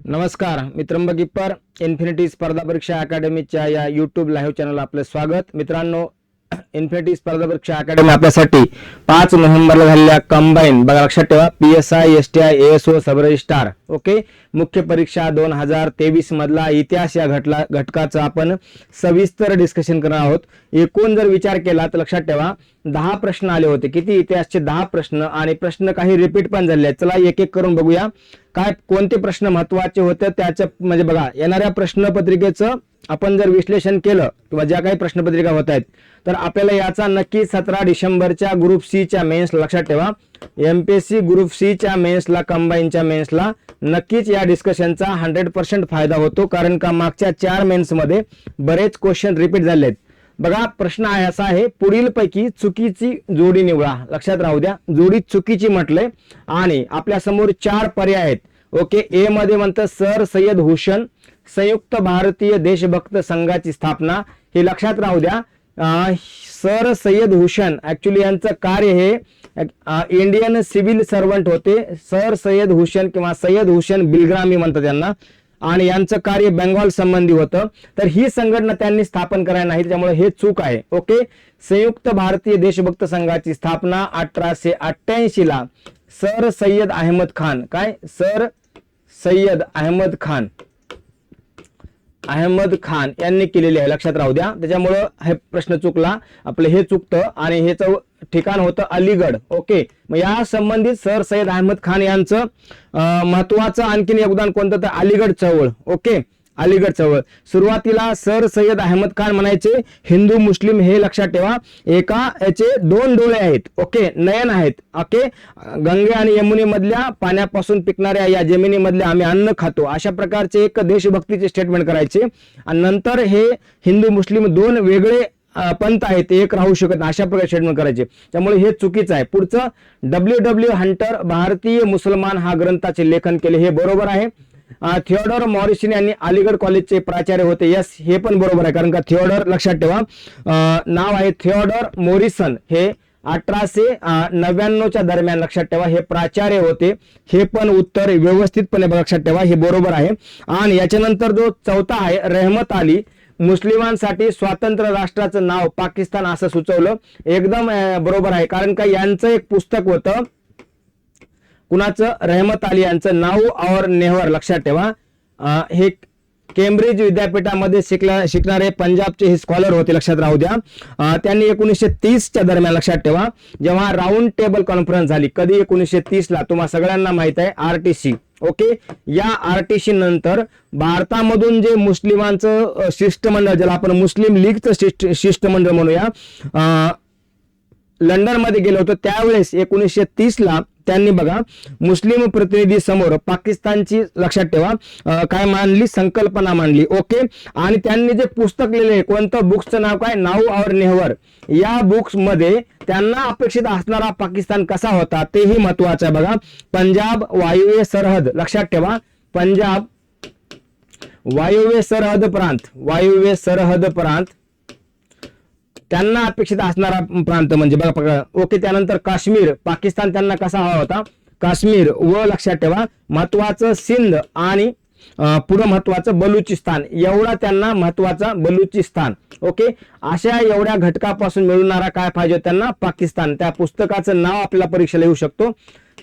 नमस्कार, मी त्र्यंबक इप्पर इन्फिनिटी स्पर्धा परीक्षा अकॅडमीच्या या यूट्यूब लाईव्ह चॅनलला आपलं स्वागत. मित्रांनो, इन्फिनिटी स्पर्धा परीक्षा अकॅडमी आपल्यासाठी 5 नोव्हेंबरला झालेल्या कंबाईन बघा लक्षात ठेवा PSI STI ASO सब रजिस्ट्रार ओके मुख्य परीक्षा 2023 मधला इतिहास या घटकाचं आपण सविस्तर डिस्कशन करणार आहोत. एकूण जर विचार केला तर लक्षात ठेवा 10 प्रश्न आले होते. किती? इतिहासचे 10 प्रश्न आणि प्रश्न काही रिपीट पण झाले आहेत. चला एक एक करून बघूया काय कोणते प्रश्न महत्त्वाचे होते त्याचे. म्हणजे बघा येणाऱ्या प्रश्नपत्रिकेचं आपण जर विश्लेषण केलं किंवा ज्या काही प्रश्नपत्रिका होत आहेत तर आपल्याला याचा नक्की 17 डिसेंबरच्या ग्रुप सी च्या मेन्स लक्षात ठेवा MPSC ग्रुप सी च्या मेन्सला कंबाईनच्या मेन्सला नक्कीच या डिस्कशनचा 100% फायदा होतो. कारण का मागच्या 4 मेन्स मध्ये बरेच क्वेश्चन रिपीट झाले आहेत. बघा प्रश्न आहे असा आहे, पुढील पैकी चुकीची जोडी निवडा. लक्षात राहू द्या, जोडी चुकीची म्हटले आणि आपल्या समोर 4 पर्याय आहेत. ओके, ए मध्ये म्हणतं सर सय्यद हुसेन संयुक्त भारतीय देशभक्त संघाची स्थापना. हे लक्षात राहू द्या, सर सय्यद हुसेन ऍक्च्युली यांचं कार्य हे इंडियन सिव्हिल सर्वंट होते. सर सय्यद हुसेन किंवा सय्यद हुसेन बिलग्रामी म्हणतात त्यांना आणि यांचं कार्य बेंगॉल संबंधी होतं. तर ही संघटना त्यांनी स्थापन करायला नाही, त्यामुळे हे चूक आहे. ओके, संयुक्त भारतीय देशभक्त संघाची स्थापना 1888 ला सर सय्यद अहमद खान सर सय्यद अहमद खान यांनी केलेली आहे. लक्षात राहू द्या, त्याच्यामुळं हे प्रश्न चुकला, आपलं हे चुकतं आणि हे ठिकाण होतं अलीगड. ओके, मग या संबंधित सर सय्यद अहमद खान यांचं महत्वाचं आणखीन योगदान कोणतं तर अलीगड चळवळ. ओके, अलीगड चळवळ सुरुवातीला सर सय्यद अहमद खान म्हणायचे हिंदू मुस्लिम हे लक्षात ठेवा एका याचे 2 डोळे आहेत. ओके, नयन आहेत. ओके, गंगे आणि यमुने मधल्या पाण्यापासून पिकणाऱ्या या जमिनीमधले आम्ही अन्न खातो अशा प्रकारचे एक देशभक्तीचे स्टेटमेंट करायचे आणि नंतर हे हिंदू मुस्लिम 2 वेगळे पंथ आहेत, एक राहू शकत नाही अशा प्रकारे स्टेटमेंट करायचे. त्यामुळे हे चुकीचं आहे. पुढचं W हंटर भारतीय मुसलमान हा ग्रंथाचे लेखन केले, हे बरोबर आहे. थिओडोर मॉरिसन यांनी अलीगड कॉलेजचे प्राचार्य होते. यस, हे पण बरोबर आहे. कारण का थिओडोर लक्षात ठेवा नाव आहे थिओडोर मॉरिसन, हे 1899च्या दरम्यान लक्षात ठेवा हे प्राचार्य होते. हे पण उत्तर व्यवस्थितपणे लक्षात ठेवा, हे बरोबर आहे. आणि याच्यानंतर जो चौथा आहे रहमत अली मुस्लिमांसाठी स्वातंत्र्य राष्ट्राचं नाव पाकिस्तान असं सुचवलं, एकदम बरोबर आहे. कारण का यांचं एक पुस्तक होतं, कुणाचं? रहमत अली यांचं नाऊ और नेहवर. लक्षात ठेवा हे केम्ब्रिज विद्यापीठामध्ये शिकणारे पंजाबचे हे स्कॉलर होते. लक्षात राहू द्या, त्यांनी 1930च्या दरम्यान लक्षात ठेवा जेव्हा राऊंड टेबल कॉन्फरन्स झाली. कधी? 1930 ला. तुम्हाला सगळ्यांना माहित आहे RTC. ओके, या RTC नंतर भारतामधून जे मुस्लिमांचं शिष्टमंडळ, ज्याला आपण मुस्लिम लीगचं शिष्टमंडळ म्हणूया, लंडन मध्ये गेलो होतो त्यावेळेस 1930 ला त्यांनी बघा मुस्लिम प्रतिनिधी समोर पाकिस्तानची लक्षात ठेवा काय मांडली? संकल्पना मांडली. ओके, आणि त्यांनी जे पुस्तक लिहिले कोणतं? बुक्सचं नाव काय? नाऊ और नेहवर. या बुक्स मध्ये त्यांना अपेक्षित असणारा पाकिस्तान कसा होता तेही महत्वाचं आहे. बघा, पंजाब वायव्य सरहद. लक्षात ठेवा पंजाब वायव्य सरहद प्रांत त्यांना अपेक्षित असणारा प्रांत म्हणजे बघा. ओके, त्यानंतर काश्मीर पाकिस्तान त्यांना कसा हवा होता? काश्मीर. व लक्षात ठेवा महत्वाचं सिंध आणि पुढे महत्वाचं बलुचिस्तान, एवढा त्यांना महत्वाचा बलुचिस्तान. ओके, अशा एवढ्या घटकापासून मिळणारा काय पाहिजे त्यांना? पाकिस्तान. त्या पुस्तकाचं नाव आपल्याला परीक्षेला येऊ शकतो,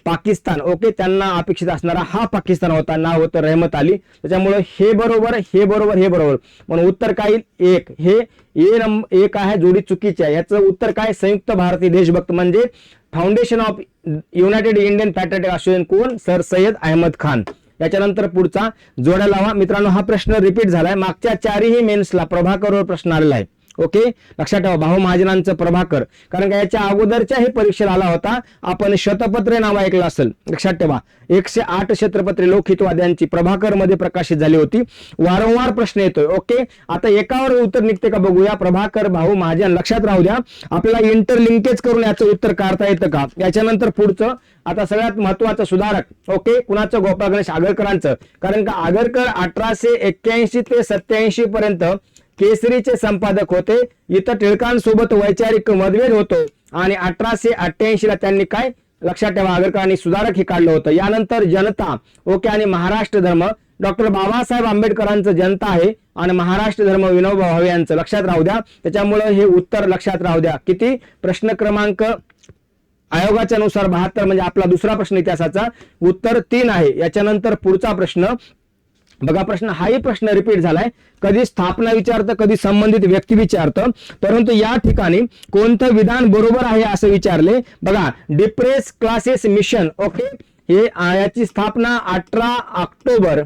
पाकिस्तान. ओके, त्यांना अपेक्षित असणारा हा पाकिस्तान होता, नाव होतं रहमत अली. त्याच्यामुळे हे बरोबर म्हणून उत्तर काय? 1. हे एक आहे, जोडी चुकीची आहे. याचं उत्तर काय? संयुक्त भारतीय देशभक्त म्हणजे foundation of United Indian patriotic association कोण? सर सय्यद अहमद खान. याच्यानंतर पुढचा जोड्या लावा. मित्रांनो, हा प्रश्न रिपीट झालाय, मागच्या 4ही मेन्सला प्रभाकरवर प्रश्न आलेला आहे. ओके, लक्षात ठेवा भाऊ महाजनांचं प्रभाकर, कारण का याच्या अगोदरच्याही परीक्षेला आला होता. आपण शतपत्रे नाव ऐकलं असेल. लक्षात ठेवा 108 शतपत्रे लोकहितवाद्यांची प्रभाकर मध्ये प्रकाशित झाली होती. वारंवार प्रश्न येतोय. ओके, आता एकावर उत्तर निघते का बघूया. प्रभाकर भाऊ महाजन. लक्षात राहू द्या, आपल्याला इंटरलिंकेज करून याचं उत्तर काढता येतं का? याच्यानंतर पुढचं आता सगळ्यात महत्वाचं सुधारक. ओके, कुणाचं? गोपाळ गणेश आगरकरांचं. कारण का आगरकर 1881 ते 87 पर्यंत केसरीचे संपादक होते. इथं टिळकांसोबत वैचारिक मतभेद होतो आणि 1888 ला त्यांनी काय लक्षात ठेवा आगरकरांनी सुधारक हे काढलं होतं. यानंतर जनता ओके आणि महाराष्ट्र धर्म डॉक्टर बाबासाहेब आंबेडकरांचं जनता आहे आणि महाराष्ट्र धर्म विनोबा भावे यांचं लक्षात राहू द्या. त्याच्यामुळे हे उत्तर लक्षात राहू द्या. किती? प्रश्न क्रमांक आयोगाच्या नुसार 72 म्हणजे आपला दुसरा प्रश्न इतिहासाचा उत्तर 3 आहे. याच्यानंतर पुढचा प्रश्न बघा. प्रश्न हाही प्रश्न रिपीट झालाय. कधी स्थापना विचारतं, कधी संबंधित व्यक्ती विचारतं, परंतु या ठिकाणी कोणतं विधान बरोबर आहे असं विचारले. बघा, डिप्रेस क्लासेस मिशन. ओके, हे याची स्थापना 18 ऑक्टोबर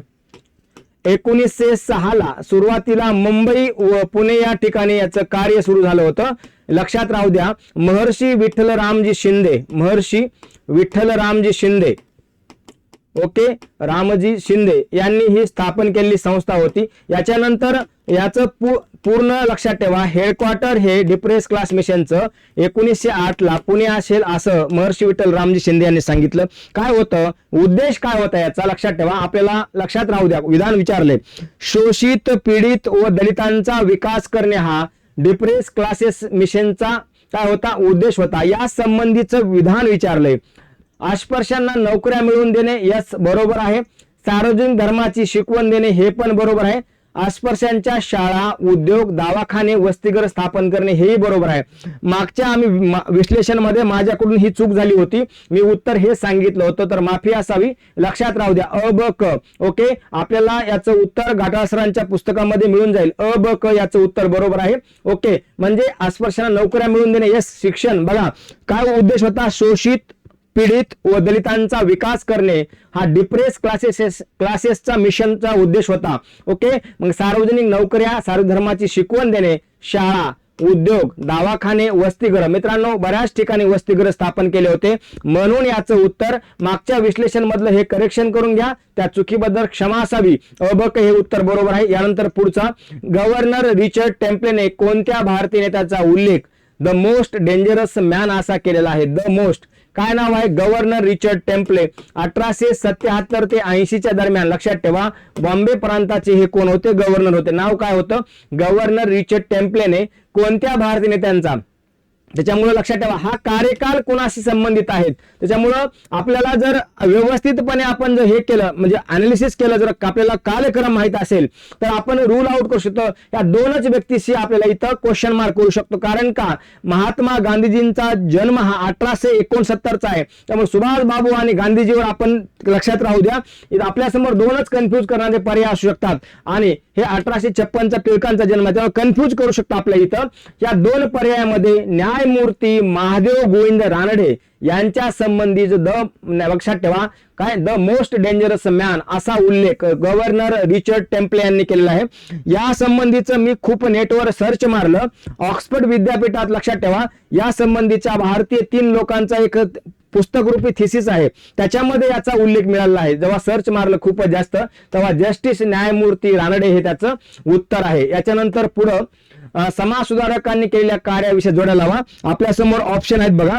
1906 ला सुरुवातीला मुंबई व पुणे या ठिकाणी याचं कार्य सुरू झालं होतं. लक्षात राहू द्या. महर्षी विठ्ठलरामजी शिंदे, महर्षी विठ्ठलरामजी शिंदे, ओके, रामजी शिंदे यांनी ही स्थापन केलेली संस्था होती. याच्यानंतर याचं पूर्ण लक्षात ठेवा. हेडक्वार्टर हे डिप्रेस क्लास मिशनचं 1908 ला पुणे असेल असं महर्षी विठ्ठल रामजी शिंदे यांनी सांगितलं. काय होतं, उद्देश काय होता याचा लक्षात ठेवा. आपल्याला लक्षात राहू द्या. विधान विचारले, शोषित पीडित व दलितांचा विकास करणे हा डिप्रेस क्लासेस मिशनचा काय होता, उद्देश होता. या संबंधीचं विधान विचारलंय. अस्पृश्यांना नोकऱ्या मिळवून देणे, यस बरोबर आहे. सार्वजनिक धर्माची शिकवण देणे, हे पण बरोबर आहे. अस्पृश्यांच्या शाळा, उद्योग, दवाखाने, वसतिगृह स्थापन करणे, हेही बरोबर आहे. मागच्या आम्ही विश्लेषणामध्ये माझ्याकडून ही चूक झाली होती. मी उत्तर हे सांगितलं होतं, तर माफी असावी. लक्षात राहू द्या. अ ब क. ओके, आपल्याला याचं उत्तर घाटाळ सरांच्या पुस्तकामध्ये मिळून जाईल. अ ब क याचं उत्तर बरोबर आहे. ओके, म्हणजे अस्पृश्यांना नोकऱ्या मिळवून देणे, यस. शिक्षण, बघा काय उद्देश होता, शोषित पीडित व दलितांचा विकास करणे हा डिप्रेस क्लासेसचा मिशनचा उद्देश होता. ओके, मग सार्वजनिक नोकऱ्या, सार्वजनिक धर्माची शिकवण देणे, शाळा, उद्योग, दवाखाने, वसतिगृह. मित्रांनो, बऱ्याच ठिकाणी वसतिगृह स्थापन केले होते, म्हणून याचं उत्तर मागच्या विश्लेषण मधलं हे करेक्शन करून घ्या. त्या चुकीबद्दल क्षमा असावी. अबक हे उत्तर बरोबर आहे. यानंतर पुढचा, गव्हर्नर रिचर्ड टेम्पलेने कोणत्या भारतीय नेत्याचा उल्लेख द मोस्ट डेंजरस मॅन असा केलेला आहे. द मोस्ट काय नाव आहे, गव्हर्नर रिचर्ड टेम्पले. 1877 ते 80च्या दरम्यान लक्षात ठेवा. बॉम्बे प्रांताचे हे कोण होते, गव्हर्नर होते. नाव काय होतं, गव्हर्नर रिचर्ड टेम्पलेने कोणत्या भारतीय नेत्यांचा, त्याच्यामुळे लक्षात ठेवा हा कार्यकाल कोणाशी संबंधित आहेत. त्याच्यामुळं आपल्याला जर व्यवस्थितपणे आपण जर हे केलं म्हणजे अनालिसिस केलं, जर आपल्याला कालक्रम माहित असेल तर आपण रूल आउट करू शकतो. या दोनच व्यक्तीशी आपल्याला इथं क्वेश्चन मार्क करू शकतो. कारण का, महात्मा गांधीजींचा जन्म हा 1869चा आहे. त्यामुळे सुभाष बाबू आणि गांधीजीवर आपण लक्षात राहू द्या. इथं आपल्यासमोर दोनच कन्फ्यूज करणारे पर्याय असू शकतात आणि हे 1856चा टिळकांचा जन्म, त्यामुळे कन्फ्यूज करू शकतो आपल्या इथं. या दोन पर्यायामध्ये न्यायमूर्ती महादेव गोविंद रानडे यांच्या संबंधीचं लक्षात ठेवा काय, द मोस्ट डेंजरस मॅन असा उल्लेख गव्हर्नर रिचर्ड टेम्पले यांनी केलेला आहे. या संबंधीचं मी खूप नेटवर सर्च मारलं. ऑक्सफर्ड विद्यापीठात लक्षात ठेवा या संबंधीच्या भारतीय 3 लोकांचा एक पुस्तक रूपी थिसिस आहे, त्याच्यामध्ये याचा उल्लेख मिळाला आहे. जेव्हा सर्च मारलं खूपच जास्त, तेव्हा जस्टिस न्यायमूर्ती रानडे हे त्याचं उत्तर आहे. याच्यानंतर पुढं समाज सुधारकांनी केलेल्या कार्याविषयी जोडायला हवा. आपल्या समोर ऑप्शन आहेत बघा,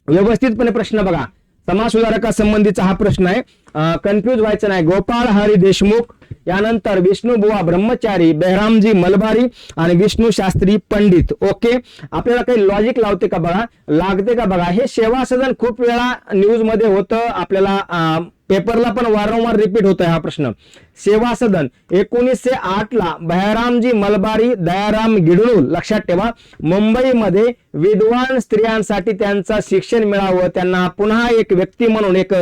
व्यवस्थितपणे प्रश्न बघा. समाज सुधारका संबंधीचा हा प्रश्न आहे, कन्फ्यूज व्हायचं नाही. गोपाळ हरी देशमुख, यानंतर विष्णुबुवा ब्रह्मचारी, बेहरामजी मलबारी आणि विष्णू शास्त्री पंडित. ओके, आपल्याला काही लॉजिक लावते का बघा, लागते का बघा. हे सेवा सदन खूप वेळा न्यूज मध्ये होतं, आपल्याला पेपरला पण वारंवार रिपीट होतोय हा प्रश्न. सेवा सदन 1908 ला बहरामजी मलबारी, दयाराम गिडणूल. लक्षात ठेवा, मुंबईमध्ये विद्वान स्त्रियांसाठी त्यांचं शिक्षण मिळावं, त्यांना पुन्हा एक व्यक्ती म्हणून, एक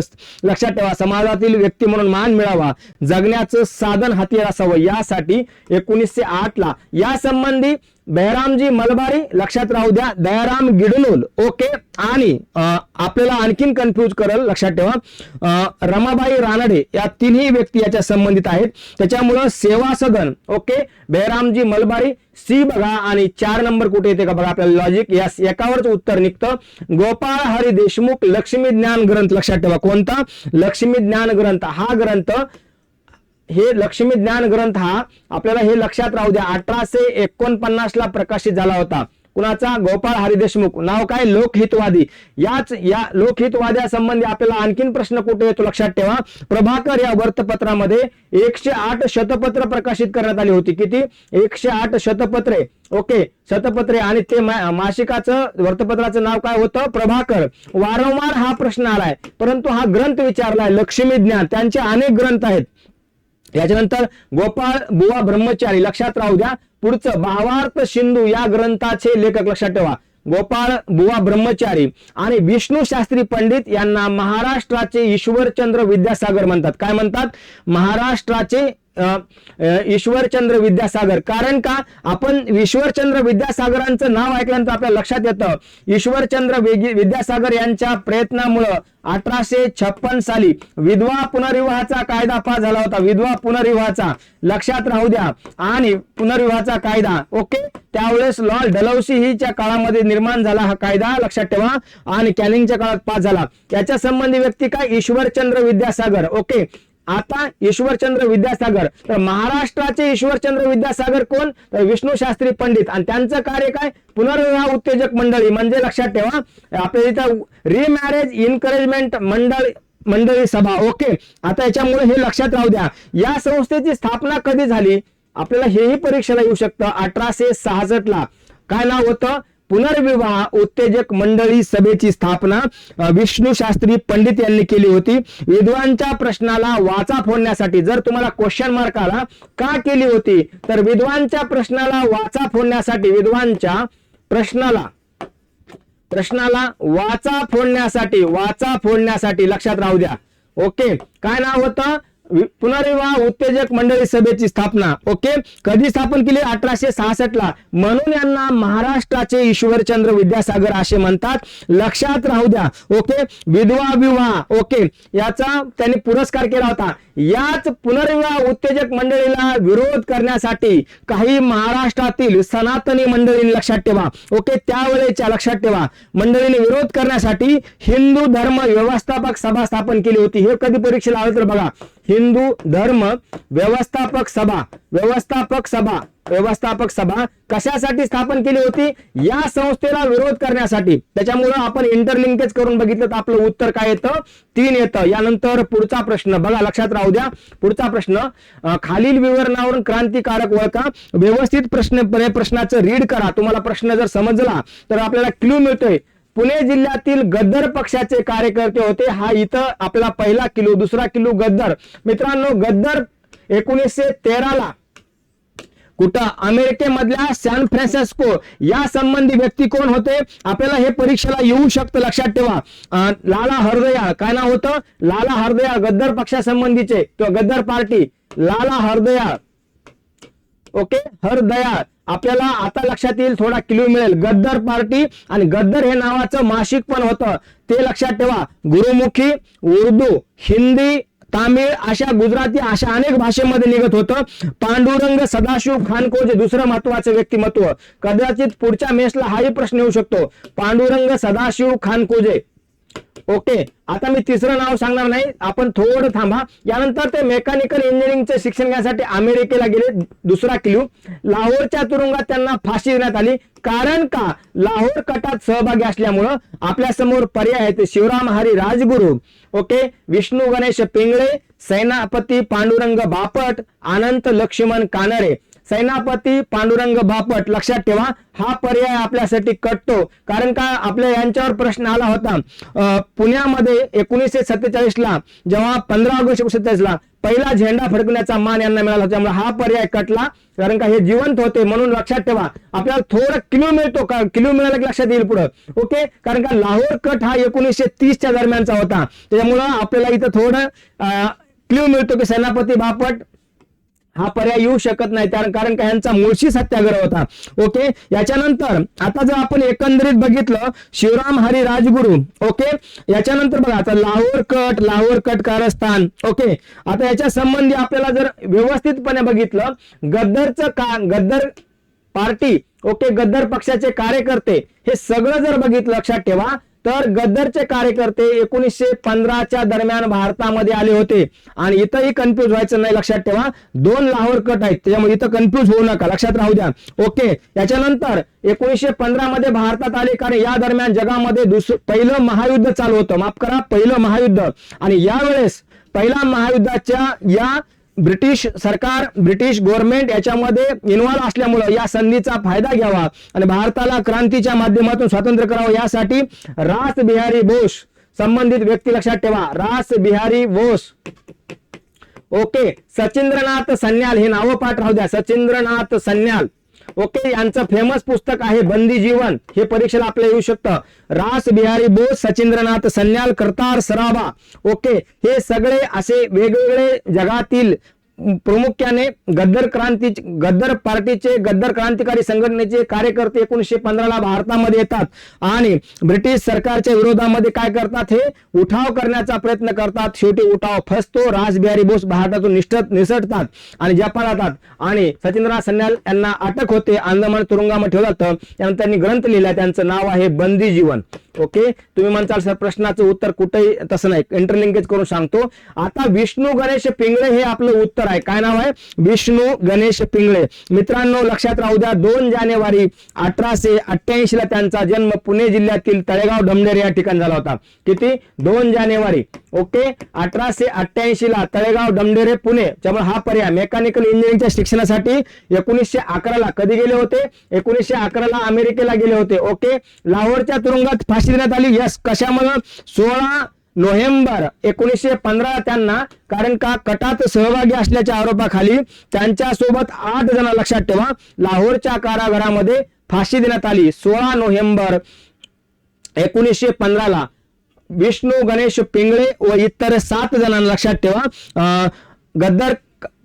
लक्षात ठेवा समाजातील व्यक्ती म्हणून मान मिळावा, जगण्याचं साधन हाती असावं, यासाठी 1908 ला या संबंधी बेहरामजी मलबारी, लक्षात राहू द्या, दयाराम गिडणूल. ओके, आणि आपल्याला आणखीन कन्फ्यूज करेल, लक्षात ठेवा रमाबाई रानडे, या तिन्ही व्यक्ती याच्या संबंधित आहेत. त्याच्यामुळं सेवा सदन, ओके, बेहरामजी मलबारी, सी बघा. आणि 4 नंबर कुठे येते का बघा, आपल्याला लॉजिक यस एकावरच उत्तर निघतं. गोपाळ हरी देशमुख लक्ष्मी ज्ञान ग्रंथ, लक्षात ठेवा कोणता, लक्ष्मी ज्ञान ग्रंथ. हा ग्रंथ, हे लक्ष्मी ज्ञान ग्रंथ हा आपल्याला हे लक्षात राहू द्या 1849 ला प्रकाशित झाला होता. कुणाचा, गोपाळ हरी देशमुख. नाव काय, लोकहितवादी. या लोकहितवाद्यासंबंधी आपल्याला आणखीन प्रश्न कुठे येतो, लक्षात ठेवा. प्रभाकर या वृत्तपत्रामध्ये 108 शतपत्र प्रकाशित करण्यात आली होती. किती, 108 शतपत्रे. ओके, शतपत्रे. आणि ते मासिकाचं वृत्तपत्राचं नाव काय होतं, प्रभाकर. वारंवार हा प्रश्न आलाय, परंतु हा ग्रंथ विचारलाय लक्ष्मी ज्ञान. त्यांचे अनेक ग्रंथ आहेत. याच्यानंतर गोपाळ बुवा ब्रह्मचारी, लक्षात राहू द्या. पुढचं भावार्थ सिंधू या ग्रंथाचे लेखक, लक्षात ठेवा, गोपाळ बुवा ब्रह्मचारी. आणि विष्णू शास्त्री पंडित यांना महाराष्ट्राचे ईश्वरचंद्र विद्यासागर म्हणतात. काय म्हणतात? महाराष्ट्राचे ईश्वरचंद्र विद्यासागर. कारण का? आपण ईश्वरचंद्र विद्यासागरांचं नाव ऐकल्यानंतर आपल्या लक्षात येतं ईश्वरचंद्र विद्यासागर यांच्या प्रयत्नामुळे 1856 साली विधवा पुनर्विवाहाचा कायदा पास झाला होता. विधवा पुनर्विवाहाचा, लक्षात राहू द्या. आणि पुनर्विवाहाचा कायदा, ओके, त्यावेळेस लॉर्ड डलहौसी हीच्या काळामध्ये निर्माण झाला हा कायदा, लक्षात ठेवा. आणि कॅनिंगच्या काळात पास झाला. याच्या संबंधी व्यक्ती काय? ईश्वरचंद्र विद्यासागर. ओके, आता ईश्वरचंद्र विद्यासागर, तर महाराष्ट्राचे ईश्वरचंद्र विद्यासागर कोण? तर विष्णू शास्त्री पंडित. आणि त्यांचं कार्य काय? पुनर्विवाह उत्तेजक मंडळी, म्हणजे लक्षात ठेवा आपल्या इथं रिमॅरेज इन्करेजमेंट मंडळी सभा. ओके, आता याच्यामुळे हे लक्षात राहू द्या. या संस्थेची स्थापना कधी झाली? आपल्याला हेही परीक्षेला येऊ शकतं. 1866 ला. काय नाव होतं? पुनर्विवाह उत्तेजक मंडळी सभेची स्थापना विष्णू शास्त्री पंडित यांनी केली होती. विधवांच्या प्रश्नाला वाचा फोडण्यासाठी. जर तुम्हाला क्वेश्चन मार्क आला, का केली होती? तर विधवांच्या प्रश्नाला वाचा फोडण्यासाठी, विधवांच्या प्रश्नाला वाचा फोडण्यासाठी, लक्षात राहू द्या. ओके, काय नाव होतं? पुनर्विवाह उत्तेजक मंडळी सभेची स्थापना. ओके, कधी स्थापन केली? 1866 ला. म्हणून यांना महाराष्ट्राचे ईश्वरचंद्र विद्यासागर असे म्हणतात, लक्षात राहू द्या. ओके, विधवा विवाह, ओके, याचा त्यांनी पुरस्कार केला होता. याच पुनर्विवाह उत्तेजक मंडळीला विरोध करण्यासाठी काही महाराष्ट्रातील सनातनी मंडळींनी, लक्षात ठेवा, ओके, त्यावेळेच्या, लक्षात ठेवा, मंडळीने विरोध करण्यासाठी हिंदू धर्म व्यवस्थापक सभा स्थापन केली होती. हे कधी परीक्षेला आलं तर बघा, हिंदू धर्म व्यवस्थापक सभा कशासाठी स्थापन केली होती? या संस्थेला विरोध करण्यासाठी. त्याच्यामुळे आपण इंटरलिंकेज करून बघितलं तर आपलं उत्तर काय येतं? 3 येतं. यानंतर पुढचा प्रश्न बघा, लक्षात राहू द्या. पुढचा प्रश्न, खालील विवरणावरून क्रांतिकारक ओळखा. व्यवस्थित प्रश्नाचं रीड करा. तुम्हाला प्रश्न जर समजला तर आपल्याला क्लू मिळतोय. पुणे जिल्ह्यातील गद्दर पक्षाचे कार्यकर्ते होते. हा इथं आपला पहिला क्लू. दुसरा क्लू गद्दर. मित्रांनो, गद्दर 1913 ला कुठं? अमेरिकेमधल्या सॅन फ्रान्सिस्को या संबंधी व्यक्ती कोण होते? आपल्याला हे परीक्षेला येऊ शकतं, लक्षात ठेवा. लाला हरदयाळ. काय नाव होतं? लाला हरदयाळ. गद्दर पक्षासंबंधीचे किंवा गद्दर पार्टी, लाला हरदयाळ. ओके, हरदयाळ. आपल्याला आता लक्षात येईल, थोडा क्लू मिळेल. गद्दर पार्टी आणि गद्दर हे नावाचं मासिक पण होतं, ते लक्षात ठेवा. गुरुमुखी, उर्दू, हिंदी, तामिळ, अशा गुजराती, अशा अनेक भाषेमध्ये निघत होतं. पांडुरंग सदाशिव खानकोजे दुसरं महत्वाचं व्यक्तिमत्व. कदाचित पुढच्या मेसला हाही प्रश्न येऊ शकतो. पांडुरंग सदाशिव खानकोजे. ओके, आता मी तिसरं नाव सांगणार नाही, आपण थोडं थांबा. यानंतर ते मेकॅनिकल इंजिनिअरिंगचे शिक्षण घेण्यासाठी अमेरिकेला गेले. दुसरा क्लू, लाहोरच्या तुरुंगात त्यांना फाशी देण्यात आली. कारण का? लाहोर कटात सहभागी असल्यामुळं. आपल्या समोर पर्याय आहेत. शिवराम हरी राजगुरू, ओके, विष्णू गणेश पिंगळे, सेनापती पांडुरंग बापट, अनंत लक्ष्मण कानडे. सेनापती पांडुरंग बापट, लक्षात ठेवा. हा पर्याय आपल्यासाठी कटतो. कारण का? आपल्या यांच्यावर प्रश्न आला होता. पुण्यामध्ये 1947 ला, जेव्हा 15 ऑगस्ट 1947 ला पहिला झेंडा फडकण्याचा मान यांना मिळाला होता. त्यामुळे हा पर्याय कटला. कारण का? हे जिवंत होते. म्हणून लक्षात ठेवा. आपल्याला थोडं क्लू मिळतो का? क्लू मिळाला की लक्षात येईल पुढं. ओके, कारण का लाहोर कट हा 1930च्या दरम्यानचा होता. त्याच्यामुळं आपल्याला इथं थोडं क्लू मिळतो की सेनापती बापट हा पर्याय येऊ शकत नाही, कारण का यांचा मुळशी सत्याग्रह होता. ओके, याच्यानंतर आता जर आपण एकंदरीत बघितलं, शिवराम हरी राजगुरू. ओके, याच्यानंतर बघा आता लाहोर कट कारस्थान. ओके, आता याच्या संबंधी आपल्याला जर व्यवस्थितपणे बघितलं, गद्दर पार्टी, ओके, गद्दर पक्षाचे कार्यकर्ते, हे सगळं जर बघितलं, लक्षात ठेवा, तर गद्दरचे कार्यकर्ते 1915च्या दरम्यान भारतामध्ये आले होते. आणि इथंही कन्फ्युज व्हायचं नाही, लक्षात ठेवा. 2 लाहोर कट आहेत, त्याच्यामुळे इथं कन्फ्युज होऊ नका, लक्षात राहू द्या. ओके, याच्यानंतर 1915 मध्ये भारतात आले, कारण या दरम्यान जगामध्ये पहिलं महायुद्ध चालू होतं. माफ करा, पहिलं महायुद्ध. आणि यावेळेस पहिल्या महायुद्धाच्या या ब्रिटिश सरकार, ब्रिटिश गव्हर्नमेंट याच्यामध्ये इन्व्हॉल्व असल्यामुळे या संधीचा फायदा घ्यावा आणि भारताला क्रांतीच्या माध्यमातून स्वातंत्र्य करावं, यासाठी रास बिहारी बोस संबंधित व्यक्ती, लक्षात ठेवा, रास बिहारी बोस. ओके, सचिंद्रनाथ सन्याल, हे नावं पाठ राहू द्या, सचिंद्रनाथ सन्याल. ओके, यांचं फेमस पुस्तक आहे बंदी जीवन, हे परीक्षेला आपल्याला येऊ शकतं. रास बिहारी बोस, सचिंद्रनाथ सन्याल, करतार सराबा. ओके, हे सगळे असे वेगवेगळे जगातील प्रामुख्याने गद्दर पार्टीचे, गद्दर क्रांतिकारी संघटनेचे कार्यकर्ते 1915ला भारतामध्ये येतात आणि ब्रिटिश सरकारच्या विरोधामध्ये काय करतात, हे उठाव करण्याचा प्रयत्न करतात. शेवटी उठाव फसतो, रास बिहारी बोस भारतातून निसटतात आणि जपानला जातात आणि सचिंद्रनाथ सन्याल यांना अटक होते, अंदमान तुरुंगामध्ये ठेवलं जातं. त्यानंतर त्यांनी ग्रंथ लिहिला, त्यांचं नाव आहे बंदी जीवन. ओके, तुम्ही म्हणताल सर प्रश्नाचं उत्तर कुठेही तसं नाही, इंटरलिंकेज करून सांगतो. आता विष्णू गणेश पिंगळे हे आपलं उत्तर आहे. काय नाव आहे, विष्णू गणेश पिंगळे. मित्रांनो लक्षात राहू द्या, 2 जानेवारी 1888 ला त्यांचा जन्म पुणे जिल्ह्यातील तळेगाव डमडेरे या ठिकाणी झाला होता. किती, 2 जानेवारी. ओके, 1888 ला तळेगाव डमडेरे पुणे. त्यामुळे हा पर्याय. मेकॅनिकल इंजिनिअरिंगच्या शिक्षणासाठी 1911 ला कधी गेले होते, 1911 ला अमेरिकेला गेले होते. ओके, लाहोरच्या तुरुंगात फाशी देण्यात आली. यस, कशामुळे, 16 नोव्हेंबर 1915 त्यांना, कारण का कटात सहभागी असल्याच्या आरोपाखाली त्यांच्यासोबत 8 जण, लक्षात ठेवा, लाहोरच्या कारागृहामध्ये फाशी देण्यात आली. 16 नोव्हेंबर 1915 ला विष्णू गणेश पिंगळे व इतर 7 जणांना, लक्षात ठेवा, गद्दर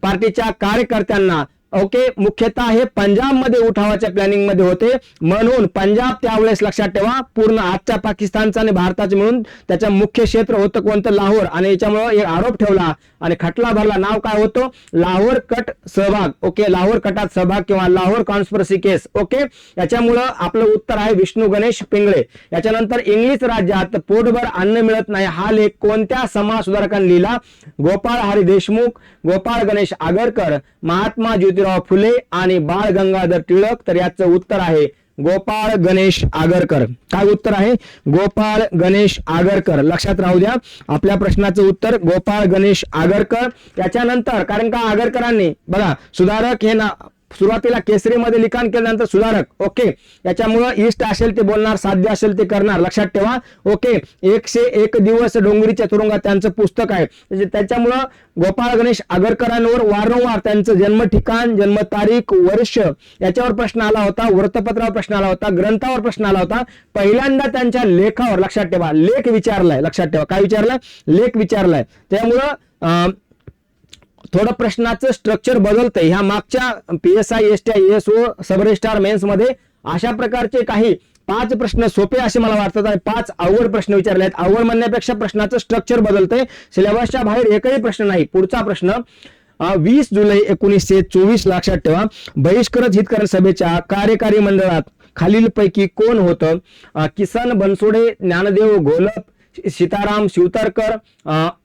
पार्टीच्या कार्यकर्त्यांना. ओके, मुख्यतः हे पंजाब मध्ये उठावाच्या प्लॅनिंग मध्ये होते, म्हणून पंजाब त्यावेळेस, लक्षात ठेवा, पूर्ण आजच्या पाकिस्तानचा आणि भारताचे मिळून त्याचं मुख्य क्षेत्र होतं कोणतं, लाहोर. आणि याच्यामुळे एक आरोप ठेवला आणि खटला भरला. नाव काय होतं, लाहोर कट सहभाग. ओके, लाहोर कटात सहभाग किंवा लाहोर कॉन्स्पिरसी केस. ओके, याच्यामुळं आपलं उत्तर आहे विष्णू गणेश पिंगळे. याच्यानंतर इंग्लिश राज्यात पोटभर अन्न मिळत नाही हा लेख कोणत्या समाज सुधारकांनी लिहिला, गोपाळ हरी देशमुख, गोपाळ गणेश आगरकर, महात्मा ज्योतिराव फुले आणि बाळ गंगाधर टिळक. तर याचं उत्तर आहे गोपाळ गणेश आगरकर. काय उत्तर आहे, गोपाळ गणेश आगरकर. लक्षात राहू द्या, आपल्या प्रश्नाचं उत्तर गोपाळ गणेश आगरकर. याच्यानंतर, कारण का आगरकरांनी बघा, सुधारक हे ना सुरुवातीला केसरीमध्ये लिखाण केल्यानंतर सुधारक. ओके, याच्यामुळं इष्ट असेल ते बोलणार, साध्य असेल ते करणार, लक्षात ठेवा. ओके, 101 दिवस डोंगरीच्या तुरुंगात त्यांचं पुस्तक आहे. त्याच्यामुळं गोपाळ गणेश आगरकरांवर वारंवार त्यांचं जन्म ठिकाण, जन्म तारीख, वर्ष याच्यावर प्रश्न आला होता, वृत्तपत्रावर प्रश्न आला होता, ग्रंथावर प्रश्न आला होता. पहिल्यांदा त्यांच्या लेखावर, लक्षात ठेवा, लेख विचारलाय. लक्षात ठेवा, काय विचारलाय, लेख विचारलाय. त्यामुळं थोडं प्रश्नाचं स्ट्रक्चर बदलतंय. ह्या मागच्या PSI, STI, ASO, सब रजिस्ट्रार मेन्स मध्ये अशा प्रकारचे काही 5 प्रश्न सोपे असे मला वाटतात आणि 5 अवघड प्रश्न विचारले आहेत. अवघड म्हणण्यापेक्षा प्रश्नाचं स्ट्रक्चर बदलतंय, सिलेबसच्या बाहेर एकही प्रश्न नाही. पुढचा प्रश्न 20 जुलै 1924, लक्षात ठेवा, बहिष्कृत हितकरण सभेच्या कार्यकारी मंडळात खालीलपैकी कोण होतं, किसन बनसोडे, ज्ञानदेव घोलप, सीताराम शिवतरकर,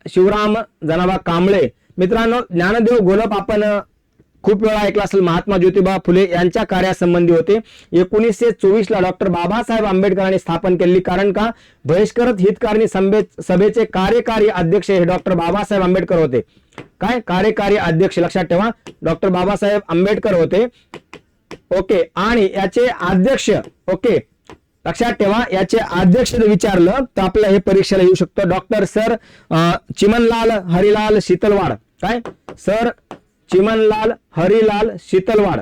शिवराम जनाबा कांबळे. मित्रांनो, ज्ञानदेव घोलप आपण खूप वेळा ऐकला असेल, महात्मा ज्योतिबा फुले यांच्या कार्यासंबंधी होते. 1924 ला डॉक्टर बाबासाहेब आंबेडकरांनी स्थापन केली. कारण का, बहिष्कृत हितकारणी सभेचे कार्यकारी अध्यक्ष हे डॉक्टर बाबासाहेब आंबेडकर होते. काय, कार्यकारी अध्यक्ष, लक्षात ठेवा, डॉक्टर बाबासाहेब आंबेडकर होते. ओके, आणि याचे अध्यक्ष, ओके, लक्षात ठेवा, याचे अध्यक्ष विचारलं तर आपल्याला हे परीक्षेला येऊ शकतं, डॉक्टर सर चिमनलाल हरिलाल शीतलवाड. काय, सर चिमनलाल हरिलाल शीतलवाड.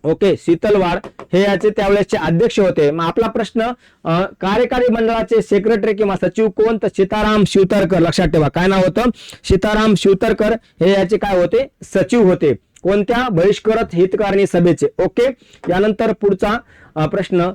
ओके, शीतलवाड हे याचे त्यावेळेसचे अध्यक्ष होते. मग आपला प्रश्न, कार्यकारी मंडळाचे सेक्रेटरी किंवा सचिव कोण, तर सीताराम शिवतरकर. लक्षात ठेवा, काय नाव होतं, सीताराम शिवतरकर हे याचे काय होते, सचिव होते. कोणत्या, बहिष्कृत हितकारणी सभेचे. ओके, यानंतर पुढचा प्रश्न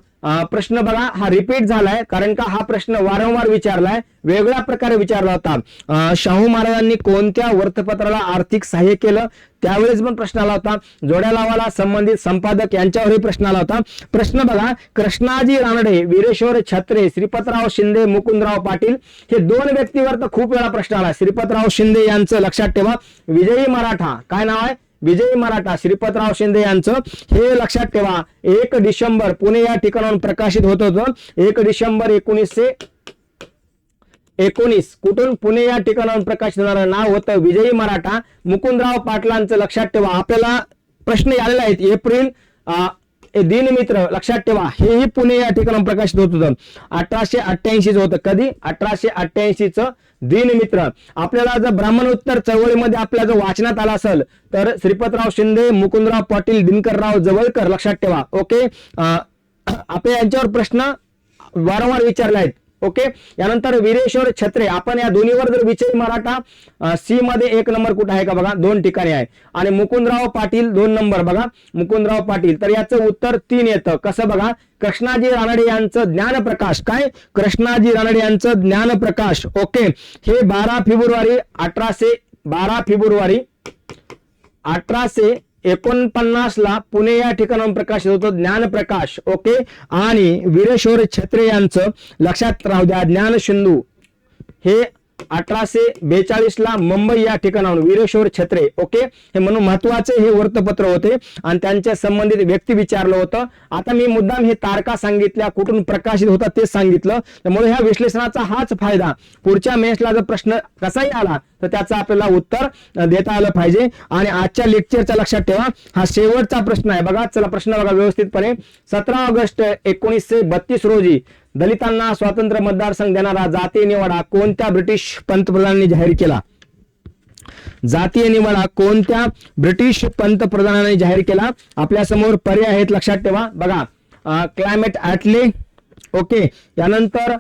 बघा, हा रिपीट झालाय, कारण का हा प्रश्न वारंवार विचारलाय, वेगळ्या प्रकारे विचारला होता. शाहू महाराजांनी कोणत्या वृत्तपत्राला आर्थिक सहाय्य केलं, त्यावेळेस पण प्रश्न आला होता. जोड्या लावाला संबंधित संपादक यांच्यावरही प्रश्न आला होता. प्रश्न बघा, कृष्णाजी रानडे, वीरेश्वर छत्रे, श्रीपतराव शिंदे, मुकुंदराव पाटील, हे 2 व्यक्तीवर तर खूप वेळा प्रश्न आला. श्रीपतराव शिंदे यांचं, लक्षात ठेवा, विजयी मराठा. काय नाव आहे, विजयी मराठा, श्रीपतराव शिंदे यांचं. हे लक्षात ठेवा, 1 डिसेंबर पुणे या ठिकाणाहून प्रकाशित होत होतं. 1 डिसेंबर 1919 कुठून, पुणे या ठिकाणाहून प्रकाशित होणारं नाव होतं विजयी मराठा. मुकुंदराव पाटलांचं, लक्षात ठेवा, आपल्याला प्रश्न आलेले आहेत. एप्रिल दिनमित्र, लक्षात ठेवा, हेही पुणे या ठिकाणाहून प्रकाशित होत होतं. 1888 होतं. कधी, 1888 दिनमित्र. आपल्याला जर ब्राह्मण उत्तर चळवळीमध्ये आपल्या जर वाचनात आला असेल तर श्रीपतराव शिंदे, मुकुंदराव पाटील, दिनकरराव जवळकर लक्षात ठेवा. ओके, आपल्या यांच्यावर प्रश्न वारंवार विचारले आहेत. ओके, यानंतर वीरेश्वर छत्रे. आपण या दोन्हीवर जर विजयी मराठा सी मध्ये 1 नंबर कुठे आहे का बघा, 2 ठिकाणी आहे. आणि मुकुंदराव पाटील 2 नंबर बघा, मुकुंदराव पाटील. तर याचं उत्तर 3 येतं. कसं बघा, कृष्णाजी रानडे यांचं ज्ञानप्रकाश. काय, कृष्णाजी रानडे यांचं ज्ञानप्रकाश. ओके, हे 12 फेब्रुवारी 1849 ला पुणे या ठिकाणाहून प्रकाशित होतं ज्ञानप्रकाश. ओके, आणि वीरेश्वर छत्रे यांचं लक्षात राहू द्या ज्ञानसिंधू हे 1842 ला मुंबई या ठिकाणाहून वीरेश्वर छत्रे. ओके, हे म्हणून महत्वाचे हे वृत्तपत्र होते आणि त्यांच्या संबंधित व्यक्ती विचारलं होतं. आता मी मुद्दाम हे तारखा सांगितल्या, कुठून प्रकाशित होता ते सांगितलं. त्यामुळे ह्या विश्लेषणाचा हाच फायदा. पुढच्या मेन्सला जर प्रश्न कसाही आला तर त्याचं आपल्याला उत्तर देता आलं पाहिजे. आणि आजच्या लेक्चरचा लक्षात ठेवा हा शेवटचा प्रश्न आहे बघा. चला प्रश्न बघा व्यवस्थितपणे. 17 ऑगस्ट 1932 रोजी दलितांना स्वातंत्र्य मतदारसंघ देणारा जातीय निवाडा कोणत्या ब्रिटिश पंतप्रधानांनी जाहीर केला? जातीय निवाडा कोणत्या ब्रिटिश पंतप्रधानांनी जाहीर केला? आपल्या समोर पर्याय आहेत, लक्षात ठेवा बघा. क्लायमेट ॲटले. ओके, यानंतर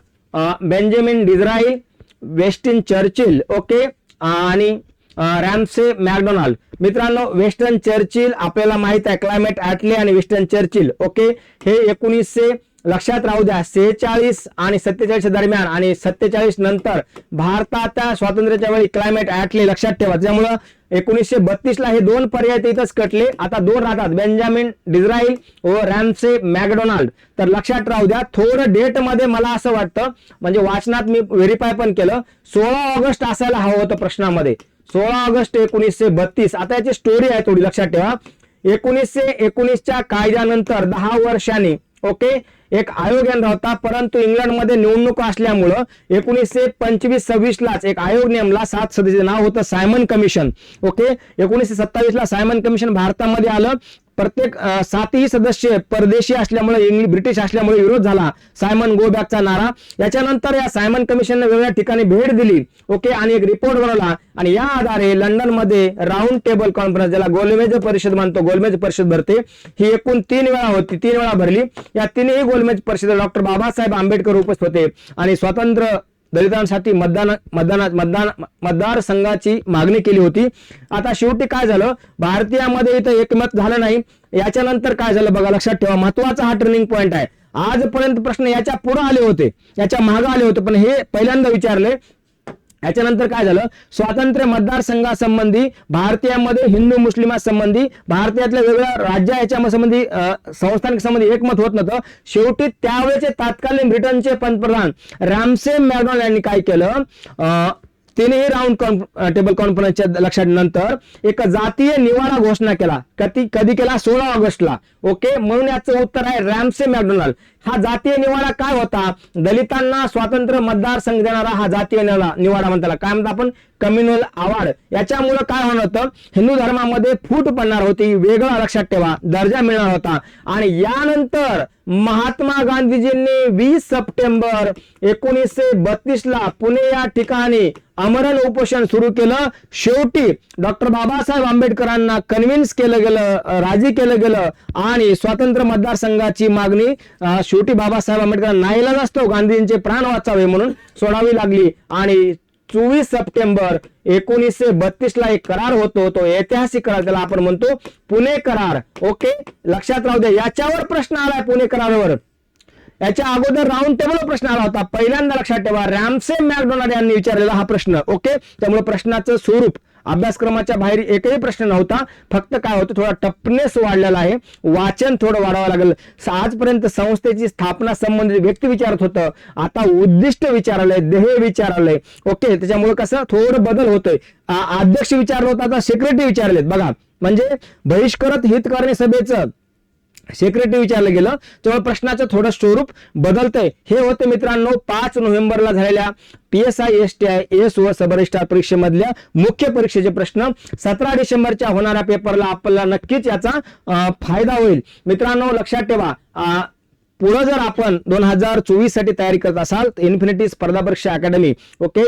बेंजामिन डिझराईल, वेस्टन चर्चिल. ओके, आणि रॅम्से मॅकडोनाल्ड. मित्रांनो, वेस्टन चर्चिल आपल्याला माहित आहे, क्लायमेट ॲटले आणि वेस्टन चर्चिल. ओके, हे 1900 लक्षात राहू द्या 46 आणि 47 दरम्यान आणि 47 नंतर भारताच्या स्वातंत्र्याच्या वेळी क्लायमेट ॲटले लक्षात ठेवा. त्यामुळे 1932 ला हे 2 पर्याय इथंच कटले. आता 2 राहतात, बेंजामिन डिझराईल व रॅम्से मॅकडोनाल्ड. तर लक्षात राहू द्या. थोडं डेट मध्ये मला असं वाटतं, म्हणजे वाचनात मी व्हेरीफाय पण केलं, 16 ऑगस्ट असायला हवं होतं प्रश्नामध्ये, 16 ऑगस्ट 1932. आता याची स्टोरी आहे थोडी, लक्षात ठेवा. 1919च्या कायद्यानंतर 10 वर्षांनी ओके एक आयोग येणार होता, परंतु इंग्लंडमध्ये निवडणूक असल्यामुळं 1925-26 लाच एक आयोग नेमला. 7 सदस्याचं नाव होतं सायमन कमिशन. ओके, 1927 ला सायमन कमिशन भारतामध्ये आलं. प्रत्येक 7ही सदस्य परदेशी असल्यामुळे, ब्रिटिश असल्यामुळे विरोध झाला. सायमन गो बॅकचा नारा. याच्यानंतर या सायमन कमिशनने वेगवेगळ्या ठिकाणी भेट दिली. ओके, आणि एक रिपोर्ट बनवला आणि या आधारे लंडनमध्ये राऊंड टेबल कॉन्फरन्स, ज्याला गोलमेज परिषद म्हणतो, गोलमेज परिषद भरते. ही एकूण 3 वेळा होती, 3 वेळा भरली. या 3ही गोलमेज परिषदेत डॉक्टर बाबासाहेब आंबेडकर उपस्थित होते आणि स्वतंत्र दलितांसाठी मतदारसंघाची मागणी केली होती. आता शेवटी काय झालं, भारतीयामध्ये इथं एकमत झालं नाही. याच्यानंतर काय झालं बघा, लक्षात ठेवा. महत्वाचा हा टर्निंग पॉइंट आहे. आजपर्यंत प्रश्न याच्या पुढे आले होते, याच्या मागे आले होते, पण हे पहिल्यांदा विचारले. याच्यानंतर काय झालं, स्वातंत्र्य मतदारसंघासंबंधी भारतीयामध्ये हिंदू मुस्लिमांसंबंधी भारतातल्या वेगळ्या राज्य याच्या संबंधी संस्थानिक संबंधी एकमत होत नव्हतं. शेवटी त्यावेळेचे तत्कालीन ब्रिटनचे पंतप्रधान रॅम्से मॅकडोनाल्ड यांनी काय केलं, 3ही राऊंड टेबल कॉन्फरन्सच्या लक्षात नंतर एक जातीय निवाडा घोषणा केला. कधी केला, 16 ऑगस्टला. ओके, म्हणून याचं उत्तर आहे रॅम्से मॅकडोनाल्ड. हा जातीय निवाडा काय होता, दलितांना स्वातंत्र्य मतदारसंघ देणारा हा जातीय निवाडा म्हणतात. काय म्हणतात आपण, कम्युनल अवॉर्ड. याच्यामुळे काय होणार होतं, हिंदू धर्मामध्ये फूट पडणार होती, वेगळा लक्षात ठेवा दर्जा मिळणार होता. आणि यानंतर महात्मा गांधीजींनी 20 सप्टेंबर 1932 ला पुणे या ठिकाणी आमरण उपोषण सुरू केलं. शेवटी डॉक्टर बाबासाहेब आंबेडकरांना कन्व्हिन्स केलं गेलं, राजी केलं गेलं आणि स्वातंत्र्य मतदारसंघाची मागणी शेवटी बाबासाहेब आंबेडकरांना नाईलाज असतो गांधींचे प्राण वाचावे म्हणून सोडावी लागली. आणि 24 सप्टेंबर 1932 ला एक करार होतो, तो ऐतिहासिक करार, त्याला आपण म्हणतो पुणे करार. ओके, लक्षात राहू द्या. याच्यावर प्रश्न आलाय पुणे करारावर. याच्या अगोदर राऊंड टेबल प्रश्न आला होता, पहिल्यांदा लक्षात ठेवा रॅम्से मॅकडोनाल्ड यांनी विचारलेला हा प्रश्न. ओके, त्यामुळे प्रश्नाचं स्वरूप अभ्यासक्रमाच्या बाहेर एकही प्रश्न नव्हता. फक्त काय होतं, थोडा टफनेस वाढलेला आहे, वाचन थोडं वाढवावं लागेल. आजपर्यंत संस्थेची स्थापना संबंधित व्यक्ती विचारत होतं, आता उद्दिष्ट विचारलंय, ध्येय विचारलंय. ओके, त्याच्यामुळे कसं थोडं बदल होतोय. अध्यक्ष विचारलं होतं, आता सेक्रेटरी विचारलेत बघा. म्हणजे बहिष्कृत हितकारणी सभेचं सेक्रेटरी विचारलं गेलं, तेव्हा प्रश्नाचं थोडं स्वरूप बदलतंय. हे होते मित्रांनो 5 नोव्हेंबरला झालेल्या PSI STI एस व सब रजिस्ट्रार परीक्षेमधल्या मुख्य परीक्षेचे प्रश्न. 17 डिसेंबरच्या होणाऱ्या पेपरला आपल्याला नक्कीच याचा फायदा होईल. मित्रांनो लक्षात ठेवा, पुढे जर आपण 2024 साठी तयारी करत असाल तर इन्फिनिटी स्पर्धा परीक्षा अकॅडमी ओके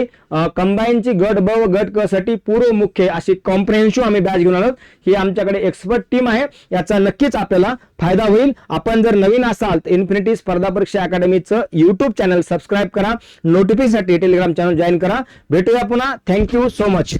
कंबाईनची गट ब व गट क साठी पूर्व मुख्य अशी कॉम्प्रिहेन्सिव्ह आम्ही बॅच घेऊन आलो. ही आमच्याकडे एक्सपर्ट टीम आहे, याचा नक्कीच आपल्याला फायदा होईल. आपण जर नवीन असाल तर इन्फिनिटी स्पर्धा परीक्षा अकॅडमीचं YouTube चॅनल सबस्क्राईब करा, नोटिफिकेशनसाठी टेलिग्राम चॅनल जॉईन करा. भेटूया पुन्हा. Thank you so much.